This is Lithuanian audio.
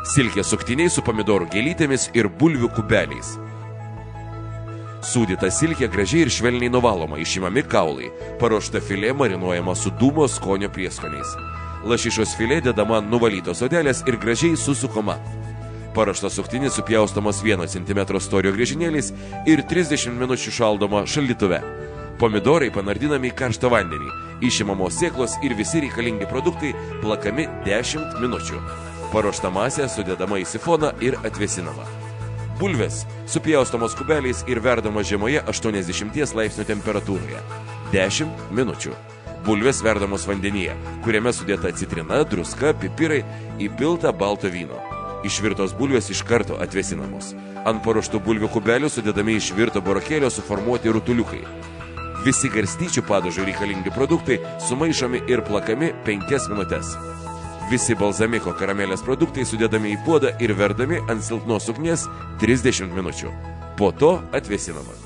silkės suktiniai su pomidorų gėlytėmis ir bulvių kubeliais. Sūdyta silkė gražiai ir švelniai nuvaloma, išimami kaulai, paruošta filė marinuojama su dūmo skonio prieskoniais. Lašišos filė dedama nuvalytos odelės ir gražiai susukoma. Paruoštas suktinis supjaustomas 1 cm storio griežinėliais ir 30 minučių šaldoma šaldytuve. Pomidorai panardinami į karštą vandenį, išimamos sėklos ir visi reikalingi produktai plakami 10 minučių. Paruošta masė sudedama į sifoną ir atvėsinama. Bulvės supjaustomos kubeliais ir verdamos žemoje 80 laipsnių temperatūroje. 10 minučių. Bulvės verdamos vandenyje, kuriame sudėta citrina, druska, pipirai, įpilta balto vyno. Išvirtos bulvės iš karto atvėsinamos. Ant paruoštų bulvių kubelių sudedami išvirto burokėlio suformuoti rutuliukai. Visi garstyčių padažui reikalingi produktai sumaišomi ir plakami 5 minutes. Visi balzamiko karamelės produktai sudedami į puodą ir verdami ant silpnos ugnies 30 minučių. Po to atvėsinama.